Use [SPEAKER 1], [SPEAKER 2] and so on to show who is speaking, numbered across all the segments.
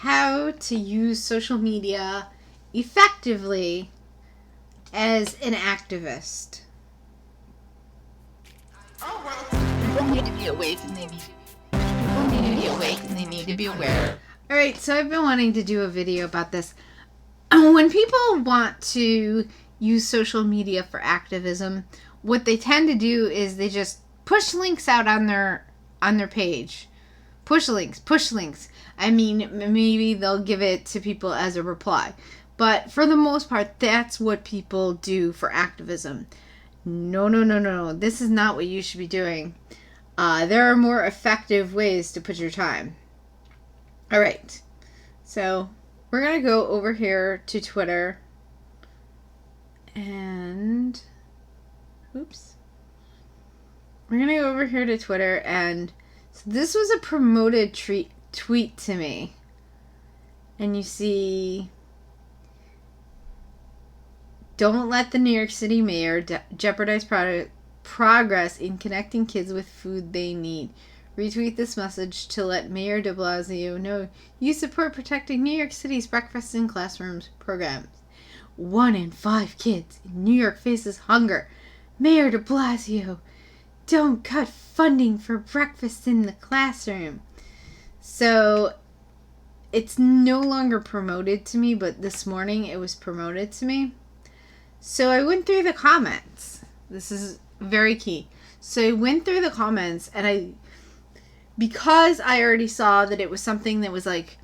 [SPEAKER 1] how to use social media effectively as an activist.
[SPEAKER 2] Oh, well, people need to be awake and they need to be aware.
[SPEAKER 1] All right, so I've been wanting to do a video about this. When people want to use social media for activism, what they tend to do is they just push links out on their page. Push links. I mean, maybe they'll give it to people as a reply. But for the most part, that's what people do for activism. No. This is not what you should be doing. There are more effective ways to put your time. All right. So we're going to go over here to Twitter. And oops. We're going to go over here to Twitter, and so this was a promoted tweet to me. And you see, don't let the New York City mayor jeopardize progress in connecting kids with food they need. Retweet this message to let Mayor de Blasio know you support protecting New York City's breakfast in classrooms programs. 1 in 5 kids in New York faces hunger. Mayor de Blasio, don't cut funding for breakfast in the classroom. So it's no longer promoted to me, but this morning it was promoted to me. So I went through the comments. This is very key. So I went through the comments, and because I already saw that it was something that was like,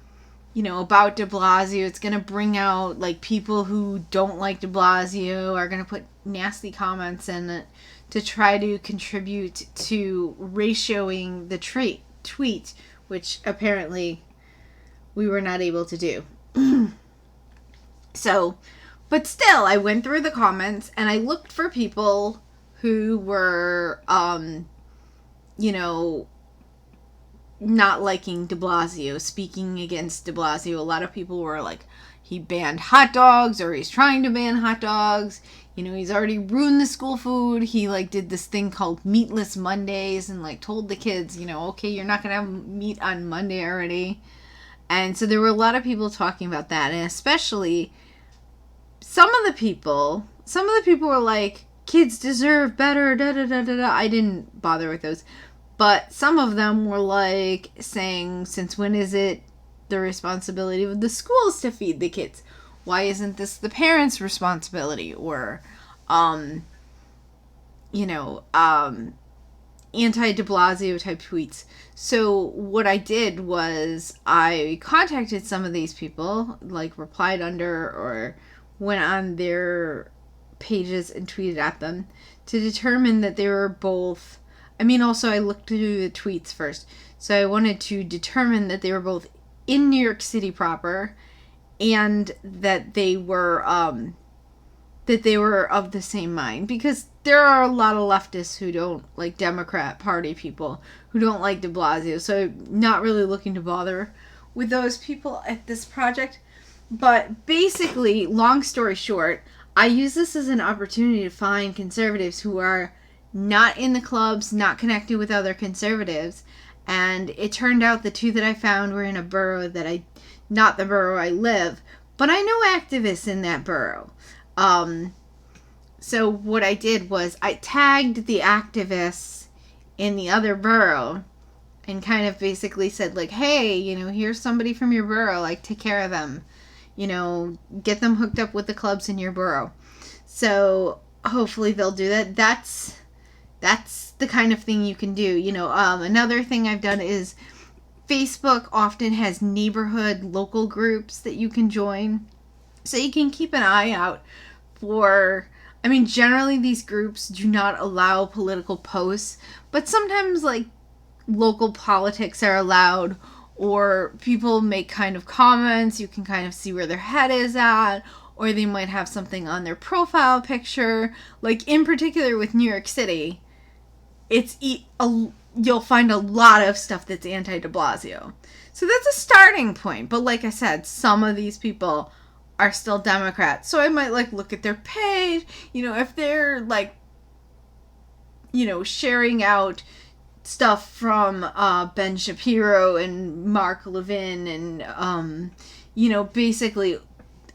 [SPEAKER 1] about de Blasio, it's going to bring out like people who don't like de Blasio are going to put nasty comments in it to try to contribute to ratioing the tweet, which apparently we were not able to do. So, but still, I went through the comments and I looked for people who were, not liking de Blasio, speaking against de Blasio. A lot of people were like, he banned hot dogs, or he's trying to ban hot dogs. He's already ruined the school food. He did this thing called Meatless Mondays and told the kids, okay, you're not going to have meat on Monday already. And so there were a lot of people talking about that. And especially some of the people were like, kids deserve better, da-da-da-da-da. I didn't bother with those. But some of them were saying, since when is it the responsibility of the schools to feed the kids? Why isn't this the parents' responsibility? Or, anti-de Blasio type tweets. So what I did was I contacted some of these people, replied under or went on their pages and tweeted at them to determine that they were both. Also I looked through the tweets first. So I wanted to determine that they were both in New York City proper and that they were of the same mind, because there are a lot of leftists who don't like Democrat Party people who don't like de Blasio. So I'm not really looking to bother with those people at this project. But basically, long story short, I use this as an opportunity to find conservatives who are not in the clubs, not connected with other conservatives. And it turned out the two that I found were in a borough not the borough I live, but I know activists in that borough. So what I did was I tagged the activists in the other borough and kind of basically said hey, here's somebody from your borough, take care of them, get them hooked up with the clubs in your borough. So hopefully they'll do that. That's the kind of thing you can do. Another thing I've done is Facebook often has neighborhood local groups that you can join. So you can keep an eye out for, generally these groups do not allow political posts, but sometimes local politics are allowed, or people make kind of comments. You can kind of see where their head is at, or they might have something on their profile picture. In particular with New York City, you'll find a lot of stuff that's anti-de Blasio. So that's a starting point. But like I said, some of these people are still Democrats. So I might look at their page, if they're sharing out stuff from Ben Shapiro and Mark Levin and, basically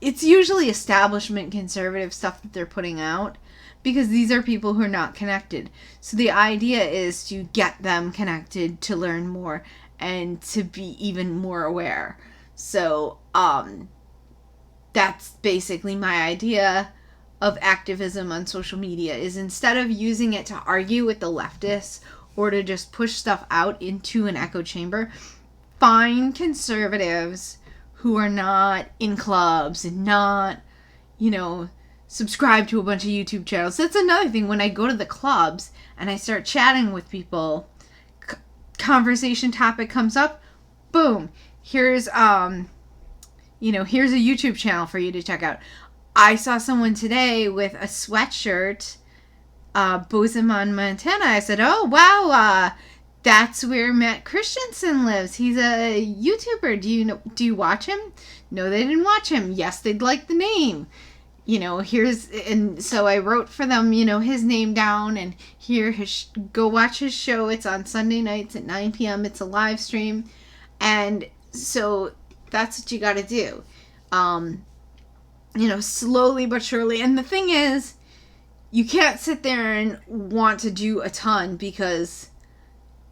[SPEAKER 1] it's usually establishment conservative stuff that they're putting out because these are people who are not connected. So the idea is to get them connected, to learn more, and to be even more aware. So that's basically my idea of activism on social media, is instead of using it to argue with the leftists or to just push stuff out into an echo chamber, find conservatives who are not in clubs and not, subscribe to a bunch of YouTube channels. That's another thing. When I go to the clubs and I start chatting with people, conversation topic comes up, boom, here's here's a YouTube channel for you to check out. I saw someone today with a sweatshirt, Bozeman, Montana. I said, oh, wow, that's where Matt Christensen lives. He's a YouTuber. Do you watch him? No, they didn't watch him. Yes, they'd like the name. And so I wrote for them, his name down, and go watch his show. It's on Sunday nights at 9 p.m. It's a live stream. And so that's what you got to do. Slowly but surely. And the thing is, you can't sit there and want to do a ton, because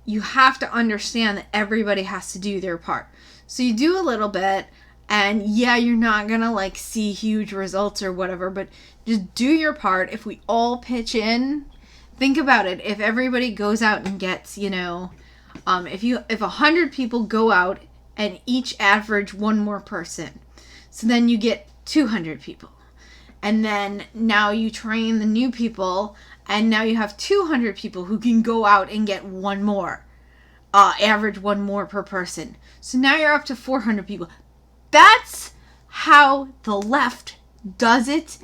[SPEAKER 1] you have to understand that everybody has to do their part. So you do a little bit, and yeah, you're not gonna see huge results or whatever, but just do your part. If we all pitch in, think about it. If everybody goes out and gets, if 100 people go out and each average one more person, so then you get 200 people. And then now you train the new people, and now you have 200 people who can go out and get one more. Average one more per person. So now you're up to 400 people. That's how the left does it.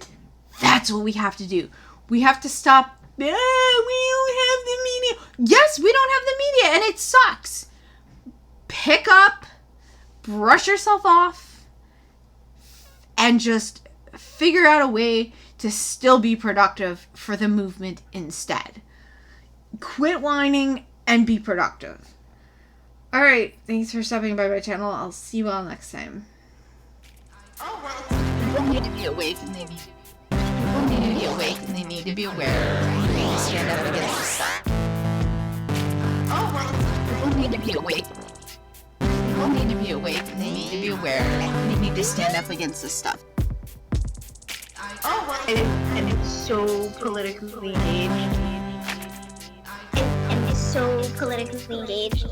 [SPEAKER 1] That's what we have to do. We have to stop. We don't have the media. Yes, we don't have the media, and it sucks. Pick up, brush yourself off, and just figure out a way to still be productive for the movement instead. Quit whining and be productive. Alright, thanks for stopping by my channel. I'll see you all next time.
[SPEAKER 2] Oh, well, people need to be awake, and they need to be aware. They need to stand up against the stuff. Oh, well, people need to be awake. People need to be awake, and they need to be aware. They need to stand up against this stuff. Oh, well.
[SPEAKER 3] And it's so politically engaged. And it's so politically engaged.